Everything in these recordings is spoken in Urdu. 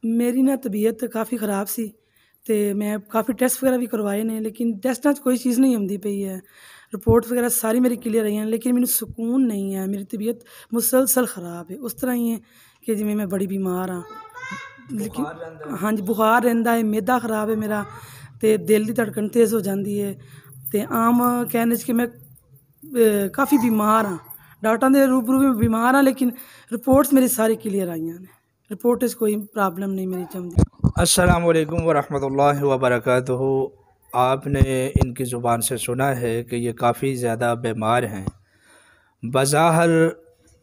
ਮੇਰੀ ਨਾ ਤਬੀਅਤ ਕਾਫੀ ਖਰਾਬ ਸੀ ਅਤੇ ਮੈਂ ਕਾਫੀ ਟੈਸਟ ਵਗੈਰਾ ਵੀ ਕਰਵਾਏ ਨੇ, ਲੇਕਿਨ ਟੈਸਟਾਂ 'ਚ ਕੋਈ ਚੀਜ਼ ਨਹੀਂ ਆਉਂਦੀ ਪਈ ਹੈ। ਰਿਪੋਰਟ ਵਗੈਰਾ ਸਾਰੀ ਮੇਰੀ ਕਲੀਅਰ ਆਈਆਂ, ਲੇਕਿਨ ਮੈਨੂੰ ਸਕੂਨ ਨਹੀਂ ਹੈ। ਮੇਰੀ ਤਬੀਅਤ ਮੁਸਲਸਲ ਖਰਾਬ ਹੈ, ਉਸ ਤਰ੍ਹਾਂ ਹੀ ਹੈ ਕਿ ਜਿਵੇਂ ਮੈਂ ਬੜੀ ਬਿਮਾਰ ਹਾਂ। ਲੇਕਿਨ ਹਾਂਜੀ, ਬੁਖਾਰ ਰਹਿੰਦਾ ਹੈ, ਮਿਹਦਾ ਖਰਾਬ ਹੈ ਮੇਰਾ, ਅਤੇ ਦਿਲ ਦੀ ਧੜਕਣ ਤੇਜ਼ ਹੋ ਜਾਂਦੀ ਹੈ। ਅਤੇ ਆਮ ਕਹਿਣ 'ਚ ਕਿ ਮੈਂ ਕਾਫੀ ਬਿਮਾਰ ਹਾਂ, ਡਾਕਟਰਾਂ ਦੇ ਰੂਬਰੂ ਵੀ ਬਿਮਾਰ ਹਾਂ, ਲੇਕਿن ਰਿਪੋਰਟਸ ਮੇਰੀ ਸਾਰੀ ਕਲੀਅਰ ਆਈਆਂ ਨੇ। رپورٹ سے کوئی پرابلم نہیں میری چمڑی۔ السلام علیکم ورحمۃ اللہ وبرکاتہ۔ آپ نے ان کی زبان سے سنا ہے کہ یہ کافی زیادہ بیمار ہیں۔ بظاہر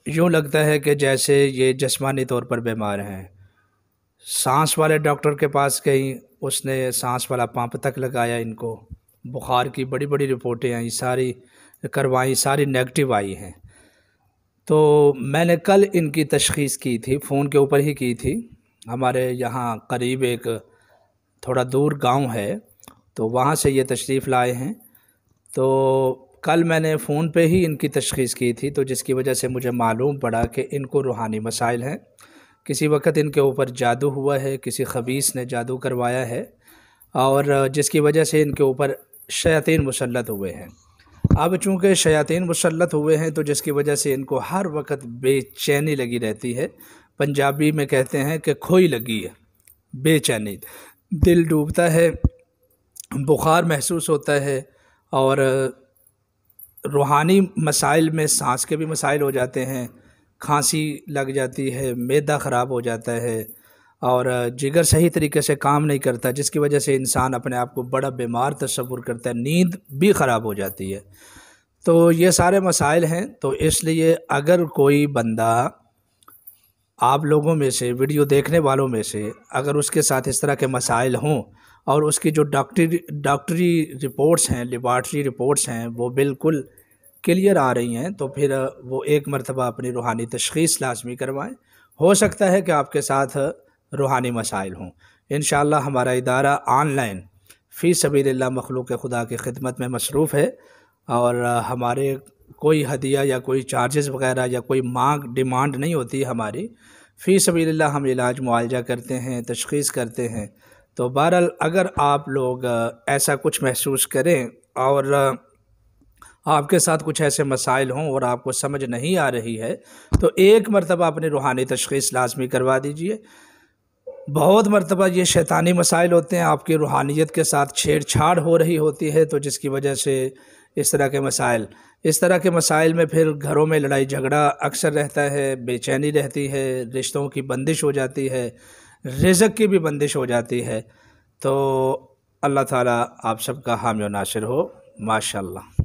یوں لگتا ہے کہ جیسے یہ جسمانی طور پر بیمار ہیں۔ سانس والے ڈاکٹر کے پاس گئی، اس نے سانس والا پمپ تک لگایا، ان کو بخار کی بڑی بڑی رپورٹیں آئیں، ساری کروائیں، ساری نیگیٹو آئی ہیں۔ تو میں نے کل ان کی تشخیص کی تھی، فون کے اوپر ہی کی تھی۔ ہمارے یہاں قریب ایک تھوڑا دور گاؤں ہے، تو وہاں سے یہ تشریف لائے ہیں۔ تو کل میں نے فون پہ ہی ان کی تشخیص کی تھی، تو جس کی وجہ سے مجھے معلوم پڑا کہ ان کو روحانی مسائل ہیں۔ کسی وقت ان کے اوپر جادو ہوا ہے، کسی خبیث نے جادو کروایا ہے، اور جس کی وجہ سے ان کے اوپر شیاطین مسلط ہوئے ہیں۔ اب چونکہ شیاطین مسلط ہوئے ہیں، تو جس کی وجہ سے ان کو ہر وقت بے چینی لگی رہتی ہے۔ پنجابی میں کہتے ہیں کہ کھوئی لگی ہے، بے چینی، دل ڈوبتا ہے، بخار محسوس ہوتا ہے، اور روحانی مسائل میں سانس کے بھی مسائل ہو جاتے ہیں، کھانسی لگ جاتی ہے، معدہ خراب ہو جاتا ہے، اور جگر صحیح طریقے سے کام نہیں کرتا، جس کی وجہ سے انسان اپنے آپ کو بڑا بیمار تصور کرتا ہے، نیند بھی خراب ہو جاتی ہے۔ تو یہ سارے مسائل ہیں۔ تو اس لیے اگر کوئی بندہ آپ لوگوں میں سے، ویڈیو دیکھنے والوں میں سے، اگر اس کے ساتھ اس طرح کے مسائل ہوں، اور اس کی جو ڈاکٹری رپورٹس ہیں، لیبارٹری رپورٹس ہیں، وہ بالکل کلیئر آ رہی ہیں، تو پھر وہ ایک مرتبہ اپنی روحانی تشخیص لازمی کروائیں۔ ہو سکتا ہے کہ آپ کے ساتھ روحانی مسائل ہوں۔ انشاءاللہ ہمارا ادارہ آن لائن فی سبیل اللہ مخلوق خدا کی خدمت میں مصروف ہے، اور ہمارے کوئی ہدیہ یا کوئی چارجز وغیرہ یا کوئی ڈیمانڈ نہیں ہوتی ہماری۔ فی سبیل اللہ ہم علاج معالجہ کرتے ہیں، تشخیص کرتے ہیں۔ تو بہرحال اگر آپ لوگ ایسا کچھ محسوس کریں، اور آپ کے ساتھ کچھ ایسے مسائل ہوں اور آپ کو سمجھ نہیں آ رہی ہے، تو ایک مرتبہ اپنی روحانی تشخیص لازمی کروا دیجئے۔ بہت مرتبہ یہ شیطانی مسائل ہوتے ہیں، آپ کی روحانیت کے ساتھ چھیڑ چھاڑ ہو رہی ہوتی ہے، تو جس کی وجہ سے اس طرح کے مسائل میں پھر گھروں میں لڑائی جھگڑا اکثر رہتا ہے، بے چینی رہتی ہے، رشتوں کی بندش ہو جاتی ہے، رزق کی بھی بندش ہو جاتی ہے۔ تو اللہ تعالیٰ آپ سب کا حامی و ناصر ہو۔ ماشاءاللہ۔